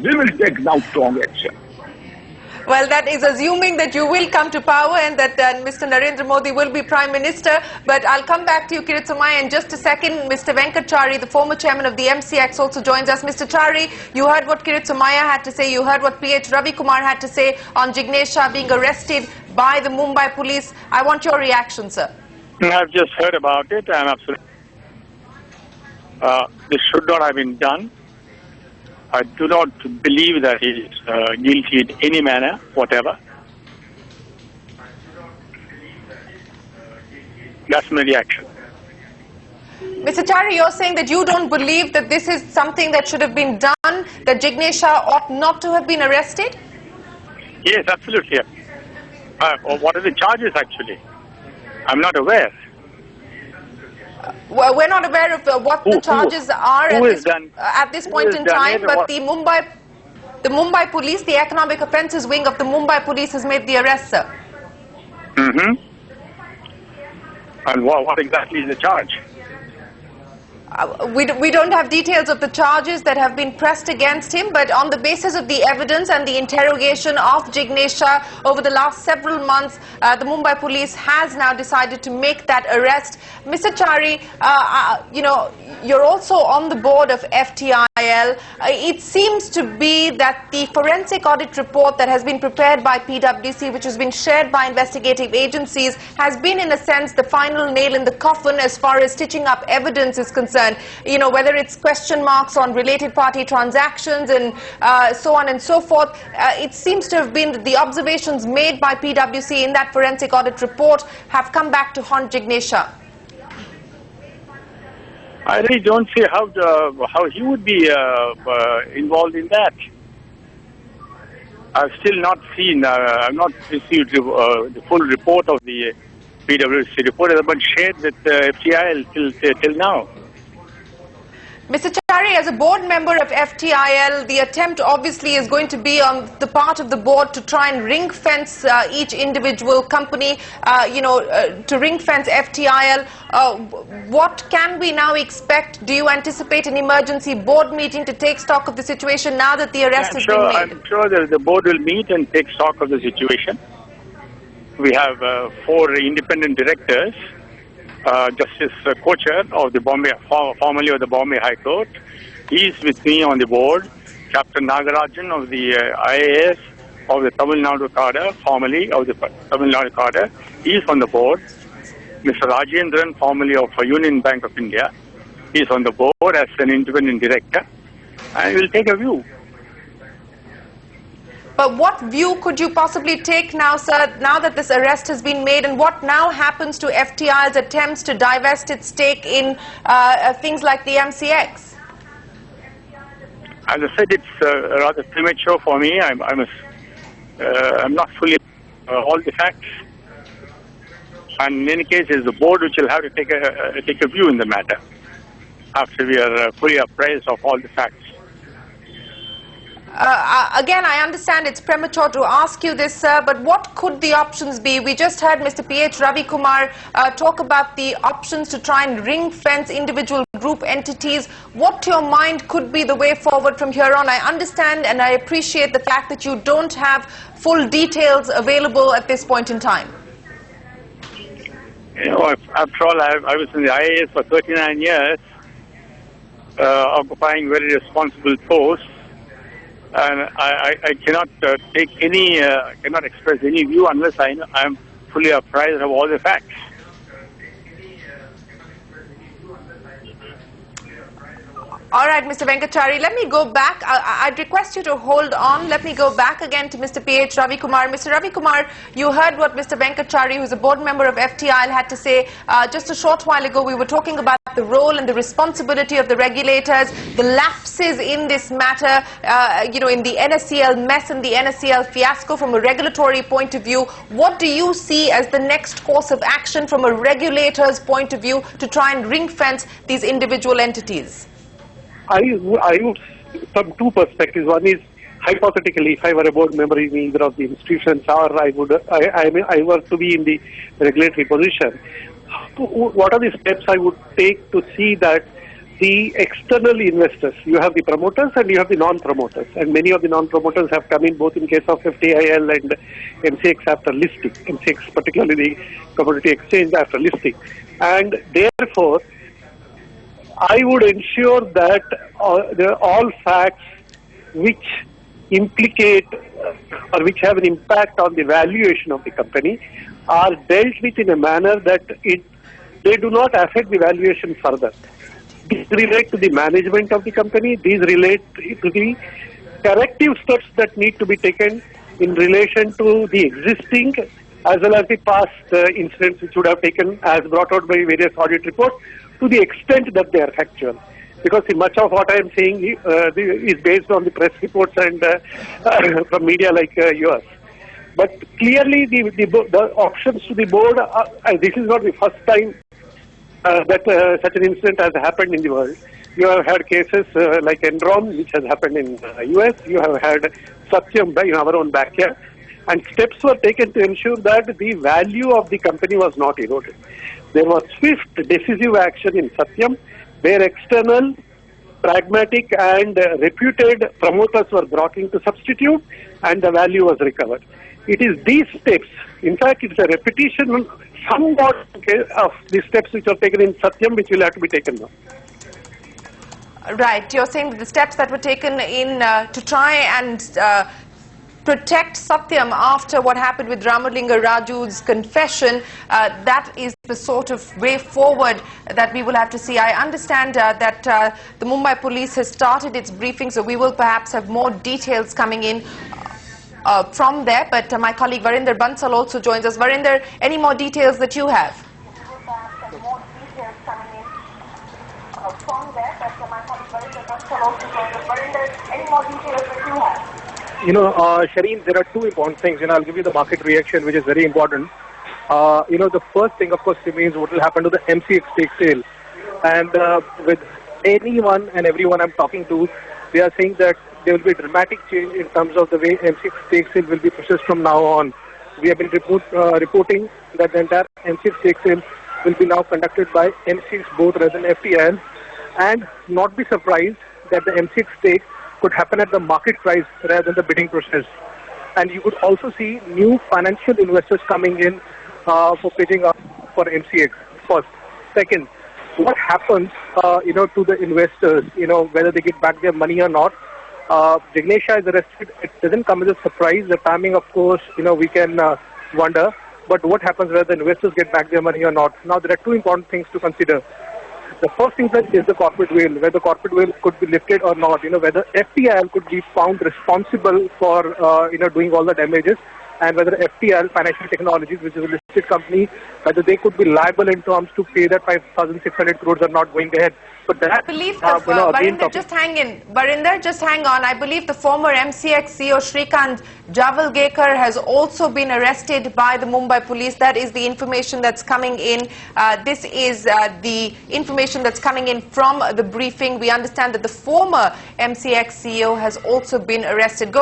we will take now strong action. Well, that is assuming that you will come to power and that Mr. Narendra Modi will be Prime Minister. But I'll come back to you, Kirit Somaiya, in just a second. Mr. Venkat Chari, the former chairman of the MCX, also joins us. Mr. Chari, you heard what Kirit Somaiya had to say. You heard what PH Ravi Kumar had to say on Jignesh Shah being arrested by the Mumbai police. I want your reaction, sir. I've just heard about it. I'm absolutely... this should not have been done. I do not believe that he is guilty in any manner, whatever. That's my reaction. Mr. Chari, you're saying that you don't believe that this is something that should have been done, that Jignesh Shah ought not to have been arrested? Yes, absolutely. What are the charges, actually? I'm not aware. Well, we're not aware of what the charges are at this point in time, but the Mumbai police, the economic offences wing of the Mumbai police has made the arrest, sir. Mm-hmm. And what exactly is the charge? We don't have details of the charges that have been pressed against him, but on the basis of the evidence and the interrogation of Jignesh Shah over the last several months, the Mumbai police has now decided to make that arrest. Mr. Chari, you know, you're also on the board of FTIL. It seems to be that the forensic audit report that has been prepared by PwC, which has been shared by investigative agencies, has been in a sense the final nail in the coffin as far as stitching up evidence is concerned. You know, whether it's question marks on related party transactions and so on and so forth. It seems to have been that the observations made by PwC in that forensic audit report have come back to haunt Jignesh Shah. I really don't see how he would be involved in that. I've still not seen, I've not received the full report of the PwC report. It has been shared with FTIL till now. Mr. Chari, as a board member of FTIL, the attempt obviously is going to be on the part of the board to try and ring fence each individual company, to ring fence FTIL. What can we now expect? Do you anticipate an emergency board meeting to take stock of the situation now that the arrest has been made? I'm sure that the board will meet and take stock of the situation. We have 4 independent directors. Justice Kochar of the Bombay, formerly of the Bombay High Court. He is with me on the board. Captain Nagarajan of the IAS of the Tamil Nadu cadre, formerly of the Tamil Nadu cadre. He is on the board. Mr. Rajendran, formerly of Union Bank of India. He is on the board as an independent director. And we will take a view. But what view could you possibly take now, sir, now that this arrest has been made, and what now happens to FTI's attempts to divest its stake in things like the MCX? As I said, it's rather premature for me. I'm not fully all the facts. And in any case, it's the board which will have to take a view in the matter after we are fully apprised of all the facts. Again, I understand it's premature to ask you this, sir, but what could the options be? We just heard Mr. PH Ravi Kumar talk about the options to try and ring-fence individual group entities. What, to your mind, could be the way forward from here on? I understand and I appreciate the fact that you don't have full details available at this point in time. You know, after all, I was in the IAS for 39 years, occupying very responsible posts. And I cannot take any, cannot express any view unless I'm fully apprised of all the facts. All right, Mr. Venkat Chari, let me go back. I'd request you to hold on. Let me go back again to Mr. P.H. Ravi Kumar. Mr. Ravi Kumar, you heard what Mr. Venkat Chari, who's a board member of FTIL, had to say. Just a short while ago, we were talking about the role and the responsibility of the regulators, the lapses in this matter, in the NSCL mess and the NSCL fiasco from a regulatory point of view. What do you see as the next course of action from a regulator's point of view to try and ring-fence these individual entities? I would, from two perspectives. One is, hypothetically, if I were a board member in either of the institutions, or I were to be in the regulatory position, what are the steps I would take to see that the external investors. You have the promoters and you have the non-promoters, and many of the non-promoters have come in both in case of FTIL and MCX after listing, MCX particularly the commodity exchange after listing. And therefore, I would ensure that all facts which implicate or which have an impact on the valuation of the company are dealt with in a manner that they do not affect the valuation further. These relate to the management of the company. These relate to the corrective steps that need to be taken in relation to the existing as well as the past incidents which would have taken as brought out by various audit reports to the extent that they are factual. Because much of what I am saying is based on the press reports and from media like yours. But clearly the options to the board, this is not the first time that such an incident has happened in the world. You have had cases like Enron, which has happened in the US. You have had Satyam in our own backyard. And steps were taken to ensure that the value of the company was not eroded. There was swift, decisive action in Satyam, where external, pragmatic and reputed promoters were brought in to substitute, and the value was recovered. It is these steps, in fact, it's a repetition somewhat of the steps which are taken in Satyam, which will have to be taken now. Right. You're saying that the steps that were taken in to try and protect Satyam after what happened with Ramalinga Raju's confession, that is the sort of way forward that we will have to see. I understand that the Mumbai police has started its briefing, so we will perhaps have more details coming in from there. But my colleague Varinder Bansal also joins us. Varinder, any more details that you have? Shireen, there are two important things. I'll give you the market reaction, which is very important. The first thing, of course, remains what will happen to the MCX stake sale. And with anyone and everyone I'm talking to, they are saying that there will be a dramatic change in terms of the way MCX stake sale will be processed from now on. We have been reporting that the entire MCX stake sale will be now conducted by MCX board rather than FTIL, and not be surprised that the MCX stake could happen at the market price rather than the bidding process. And you could also see new financial investors coming in for pitching up for MCX first. Second, what happens, to the investors, whether they get back their money or not. Jignesh Shah is arrested. It doesn't come as a surprise. The timing, of course, we can wonder. But what happens whether the investors get back their money or not? Now, there are two important things to consider. The first thing is the corporate veil, whether the corporate veil could be lifted or not, whether FTIL could be found responsible for, doing all the damages, and whether FTIL, Financial Technologies, which is a listed company, whether they could be liable in terms to pay that 5,600 crores are not going ahead. But that, I believe, Varinder, just hang in. Varinder, just hang on. I believe the former MCX CEO Shrikant Javalgekar has also been arrested by the Mumbai police. That is the information that's coming in. This is the information that's coming in from the briefing. We understand that the former MCX CEO has also been arrested.